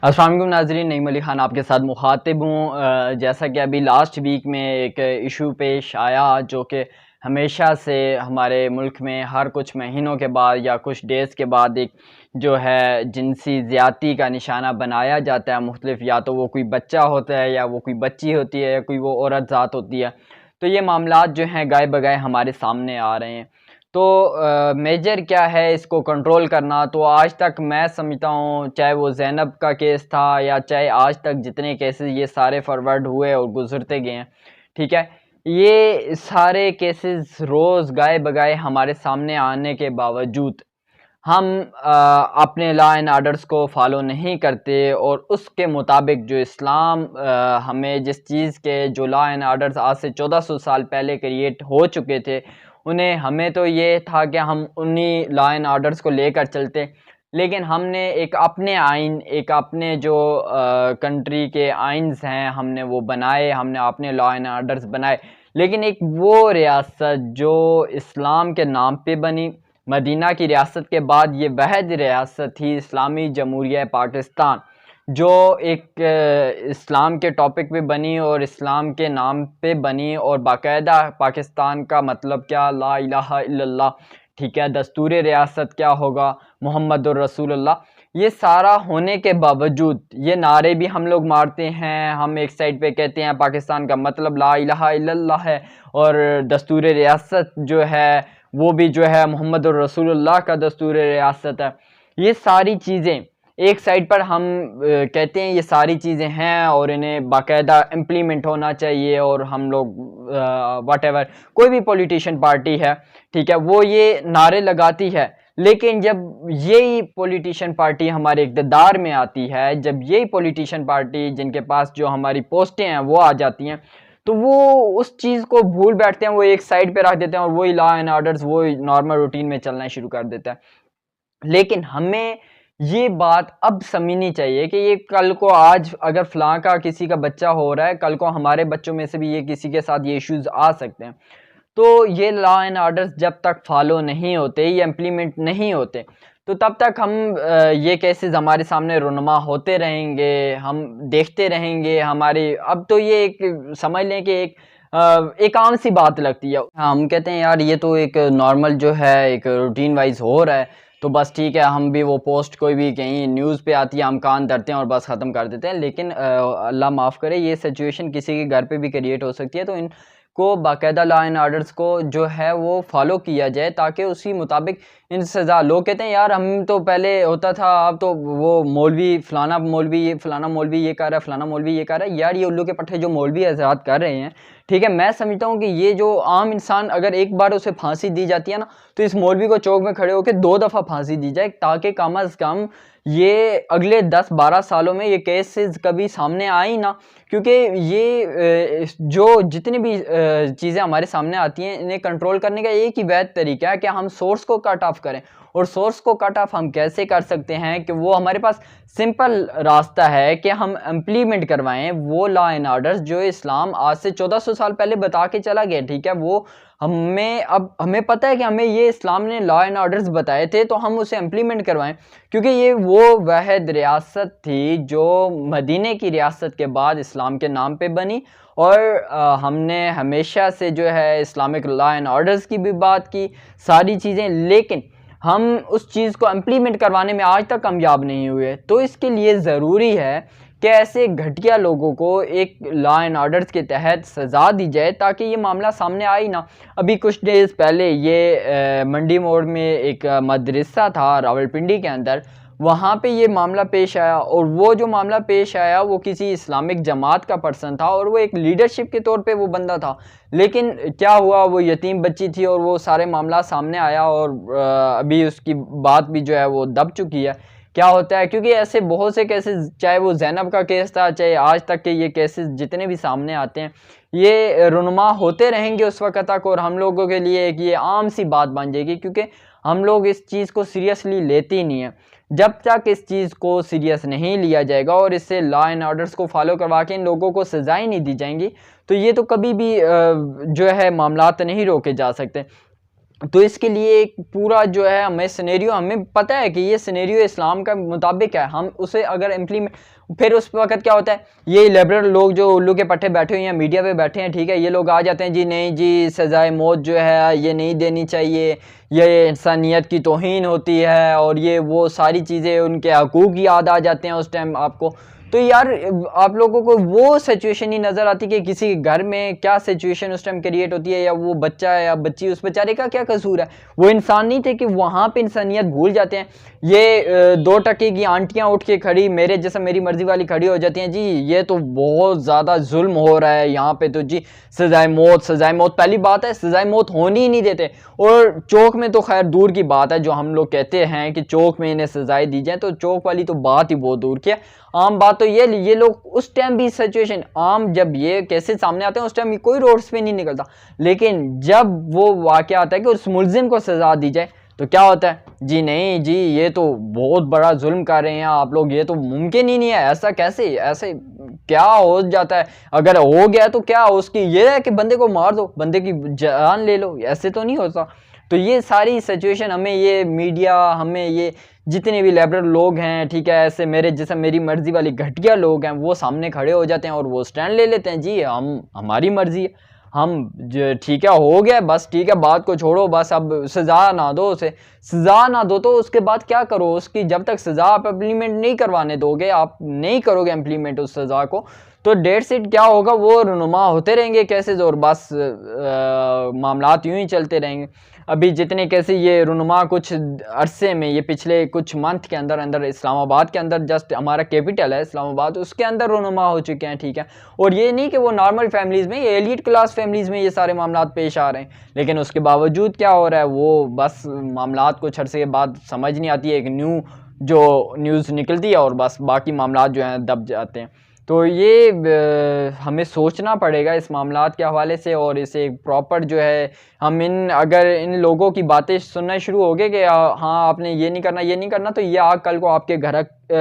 अस्सलाम वालेकुम नाज़रीन, नईम अली ख़ान आपके साथ मुखातिब हूँ। जैसा कि अभी लास्ट वीक में एक इशू पेश आया जो कि हमेशा से हमारे मुल्क में हर कुछ महीनों के बाद या कुछ डेज़ के बाद एक जो है जिनसी ज़्यादती का निशाना बनाया जाता है मुख्तलिफ, या तो वो कोई बच्चा होता है या वो कोई बच्ची होती है या कोई वो औरत ज़ात होती है। तो ये मामलात जो हैं गाए बगाए हमारे सामने आ रहे हैं। तो मेजर क्या है इसको कंट्रोल करना। तो आज तक मैं समझता हूँ, चाहे वो ज़ैनब का केस था या चाहे आज तक जितने केसेस ये सारे फॉरवर्ड हुए और गुजरते गए हैं, ठीक है, ये सारे केसेस रोज़ गाए बगाए हमारे सामने आने के बावजूद हम अपने लॉ एंड ऑर्डर्स को फॉलो नहीं करते और उसके मुताबिक जो इस्लाम हमें जिस चीज़ के जो लॉ एंड ऑर्डर्स आज से 1400 साल पहले क्रिएट हो चुके थे, उन्हें हमें तो ये था कि हम उन्हीं लॉ एंड ऑर्डर्स को लेकर चलते। लेकिन हमने एक अपने आइन, एक अपने जो कंट्री के आइन्स हैं हमने वो बनाए, हमने अपने लॉ एंड ऑर्डर्स बनाए। लेकिन एक वो रियासत जो इस्लाम के नाम पे बनी, मदीना की रियासत के बाद ये वहद रियासत थी इस्लामी जमहूरिया पाकिस्तान, जो एक इस्लाम के टॉपिक पे बनी और इस्लाम के नाम पे बनी और बाकायदा पाकिस्तान का मतलब क्या, ला इलाहा इल्लल्लाह, ठीक है, दस्तूर रियासत क्या होगा, मुहम्मदुर रसूलुल्लाह, ये सारा होने के बावजूद ये नारे भी हम लोग मारते हैं। हम एक साइड पे कहते हैं पाकिस्तान का मतलब ला इलाहा इल्लल्लाह है और दस्तूर रियासत जो है वो भी जो है मुहम्मदुर रसूलुल्लाह का दस्तूर रियासत है। ये सारी चीज़ें एक साइड पर हम कहते हैं ये सारी चीज़ें हैं और इन्हें बाकायदा इम्प्लीमेंट होना चाहिए और हम लोग व्हाटएवर कोई भी पॉलिटिशियन पार्टी है, ठीक है, वो ये नारे लगाती है। लेकिन जब यही पॉलिटिशियन पार्टी हमारे इक़्तिदार में आती है, जब यही पॉलिटिशियन पार्टी जिनके पास जो हमारी पोस्टें हैं वो आ जाती हैं, तो वो उस चीज़ को भूल बैठते हैं, वो एक साइड पे रख देते हैं और वही लॉ एंड ऑर्डर्स वही नॉर्मल रूटीन में चलना शुरू कर देता है। लेकिन हमें ये बात अब समझनी चाहिए कि ये कल को आज अगर फ़लाँ का किसी का बच्चा हो रहा है, कल को हमारे बच्चों में से भी ये किसी के साथ ये इश्यूज़ आ सकते हैं। तो ये लॉ एंड ऑर्डर्स जब तक फॉलो नहीं होते, ये इम्प्लीमेंट नहीं होते, तो तब तक हम ये केसेस हमारे सामने रुनुमा होते रहेंगे, हम देखते रहेंगे। हमारी अब तो ये एक समझ लें कि एक आम सी बात लगती है। हम कहते हैं यार ये तो एक नॉर्मल जो है एक रूटीन वाइज हो रहा है, तो बस ठीक है, हम भी वो पोस्ट कोई भी कहीं न्यूज़ पे आती है हम कान धरते हैं और बस ख़त्म कर देते हैं। लेकिन अल्लाह माफ़ करे, ये सिचुएशन किसी के घर पे भी क्रिएट हो सकती है। तो इन को बाकायदा लॉ एंड ऑर्डर्स को जो है वो फॉलो किया जाए ताकि उसी मुताबिक इन सज़ा। लोग कहते हैं यार हम तो पहले होता था, अब तो वो मौलवी फ़लाना मौलवी ये फ़लाना मौलवी ये कर रहा है, फ़लाना मौलवी ये कर रहा है। यार ये उल्लू के पट्टे जो मौलवी हज़रात कर रहे हैं, ठीक है, मैं समझता हूँ कि ये जो आम इंसान अगर एक बार उसे फांसी दी जाती है ना, तो इस मौलवी को चौक में खड़े होकर 2 दफ़ा फांसी दी जाए ताकि कम अज़ कम ये अगले 10-12 सालों में ये केसेस कभी सामने आई ना। क्योंकि ये जो जितनी भी चीज़ें हमारे सामने आती हैं, इन्हें कंट्रोल करने का एक ही वैध तरीका है कि हम सोर्स को कट ऑफ करें। और सोर्स को कट ऑफ हम कैसे कर सकते हैं कि वो हमारे पास सिंपल रास्ता है कि हम इम्प्लीमेंट करवाएं वो लॉ एंड ऑर्डर्स जो इस्लाम आज से 1400 साल पहले बता के चला गया, ठीक है। वो हमें पता है कि हमें ये इस्लाम ने लॉ एंड ऑर्डर्स बताए थे, तो हम उसे इम्प्लीमेंट करवाएं, क्योंकि ये वो वहद रियासत थी जो मदीने की रियासत के बाद इस्लाम के नाम पे बनी। और हमने हमेशा से जो है इस्लामिक लॉ एंड ऑर्डर्स की भी बात की, सारी चीज़ें, लेकिन हम उस चीज़ को इम्प्लीमेंट करवाने में आज तक कामयाब नहीं हुए। तो इसके लिए ज़रूरी है कि ऐसे घटिया लोगों को एक लॉ एंड ऑर्डर्स के तहत सज़ा दी जाए ताकि ये मामला सामने आए ना। अभी कुछ डेज़ पहले ये मंडी मोड़ में एक मदरसा था रावलपिंडी के अंदर, वहाँ पे ये मामला पेश आया और वो जो मामला पेश आया वो किसी इस्लामिक जमात का पर्सन था और वो एक लीडरशिप के तौर पे वो बंदा था। लेकिन क्या हुआ, वो यतीम बच्ची थी और वो सारे मामला सामने आया और अभी उसकी बात भी जो है वो दब चुकी है। क्या होता है, क्योंकि ऐसे बहुत से केसेस, चाहे वो ज़ैनब का केस था, चाहे आज तक के ये केसेस जितने भी सामने आते हैं, ये रुनुमा होते रहेंगे उस वक्त तक और हम लोगों के लिए एक ये आम सी बात बन जाएगी, क्योंकि हम लोग इस चीज़ को सीरियसली लेते ही नहीं है। जब तक इस चीज़ को सीरियस नहीं लिया जाएगा और इससे लॉ एंड ऑर्डर्स को फॉलो करवा के इन लोगों को सज़ाएं नहीं दी जाएंगी, तो ये तो कभी भी जो है मामलात नहीं रोके जा सकते। तो इसके लिए एक पूरा जो है हमें सिनेरियो, हमें पता है कि ये सिनेरियो इस्लाम का मुताबिक है, हम उसे अगर इम्प्लीमेंट, फिर उस वक्त क्या होता है, ये लिबरल लोग जो उल्लू के पट्टे बैठे हुए हैं मीडिया पे बैठे हैं, ठीक है, ये लोग आ जाते हैं जी नहीं जी सजाए मौत जो है ये नहीं देनी चाहिए, ये इंसानियत की तौहीन होती है, और ये वो सारी चीज़ें, उनके हकूक़ याद आ जाते हैं उस टाइम आपको। तो यार आप लोगों को वो सिचुएशन ही नज़र आती कि किसी घर में क्या सिचुएशन उस टाइम क्रिएट होती है, या वो बच्चा है या बच्ची, उस बेचारे का क्या कसूर है, वो इंसान नहीं थे कि वहाँ पे इंसानियत भूल जाते हैं। ये 2 टके की आंटियाँ उठ के खड़ी मेरे जैसा मेरी मर्जी वाली खड़ी हो जाती हैं, जी ये तो बहुत ज़्यादा जुल्म हो रहा है यहाँ पे, तो जी सजाए मौत पहली बात है, सजाए मौत होनी ही नहीं देते। और चौक में तो खैर दूर की बात है, जो हम लोग कहते हैं कि चौक में इन्हें सजाएं दी जाए, तो चौक वाली तो बात ही बहुत दूर की है। आम बात तो ये लोग उस टाइम भी सिचुएशन आम, जब ये केसेस सामने आते हैं उस टाइम कोई रोड्स पे नहीं निकलता, लेकिन जब वो वाकया आता है कि उस मुलजिम को सजा दी जाए तो क्या होता है, जी नहीं जी ये तो बहुत बड़ा जुल्म कर रहे हैं आप लोग, ये तो मुमकिन ही नहीं है, ऐसा कैसे, ऐसे क्या हो जाता है, अगर हो गया तो क्या उसकी ये है कि बंदे को मार दो, बंदे की जान ले लो, ऐसे तो नहीं होता। तो ये सारी सिचुएशन हमें ये मीडिया, हमें ये जितने भी लिबरल लोग हैं, ठीक है, ऐसे मेरे जैसा मेरी मर्जी वाली घटिया लोग हैं, वो सामने खड़े हो जाते हैं और वो स्टैंड ले लेते हैं, जी हम हमारी मर्जी है, हम ठीक है हो गया बस, ठीक है बात को छोड़ो बस, अब सज़ा ना दो उसे, सज़ा ना दो तो उसके बाद क्या करो, उसकी जब तक सज़ा आप इम्प्लीमेंट नहीं करवाने दोगे, आप नहीं करोगे इम्प्लीमेंट उस सज़ा को, तो डेट सीट क्या होगा, वो रुनुमा होते रहेंगे केसेस, और बस मामलात यूं ही चलते रहेंगे। अभी जितने कैसे ये रुनुमा कुछ अरसे में, ये पिछले कुछ मंथ के अंदर अंदर इस्लामाबाद के अंदर, जस्ट हमारा कैपिटल है इस्लामाबाद, उसके अंदर रुनुमा हो चुके हैं, ठीक है। और ये नहीं कि वो नॉर्मल फैमिलीज़ में, ये एलिट क्लास फैमिलीज़ में ये सारे मामलात पेश आ रहे हैं, लेकिन उसके बावजूद क्या हो रहा है, वो बस मामलात कुछ अरसे के बाद समझ नहीं आती है, एक न्यू जो न्यूज़ निकलती है और बस बाकी मामलात जो हैं दब जाते हैं। तो ये हमें सोचना पड़ेगा इस मामलात के हवाले से, और इसे प्रॉपर जो है हम अगर इन लोगों की बातें सुनना शुरू हो गए कि हाँ आपने ये नहीं करना ये नहीं करना, तो ये आग कल को आपके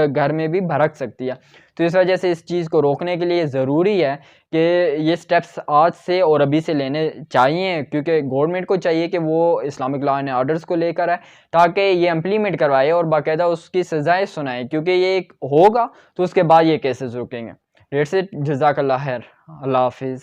घर में भी भड़क सकती है। तो इस वजह से इस चीज़ को रोकने के लिए ज़रूरी है कि ये स्टेप्स आज से और अभी से लेने चाहिए, क्योंकि गवर्नमेंट को चाहिए कि वो इस्लामिक लॉ एंड ऑर्डर्स को लेकर आए, ताकि ये इम्प्लीमेंट करवाए और बाकायदा उसकी सज़ाएँ सुनाए, क्योंकि ये एक होगा तो उसके बाद ये केसेस रुकेंगे। डेट्स इट, जज़ाकल्लाह खैर, अल्लाह हाफिज़।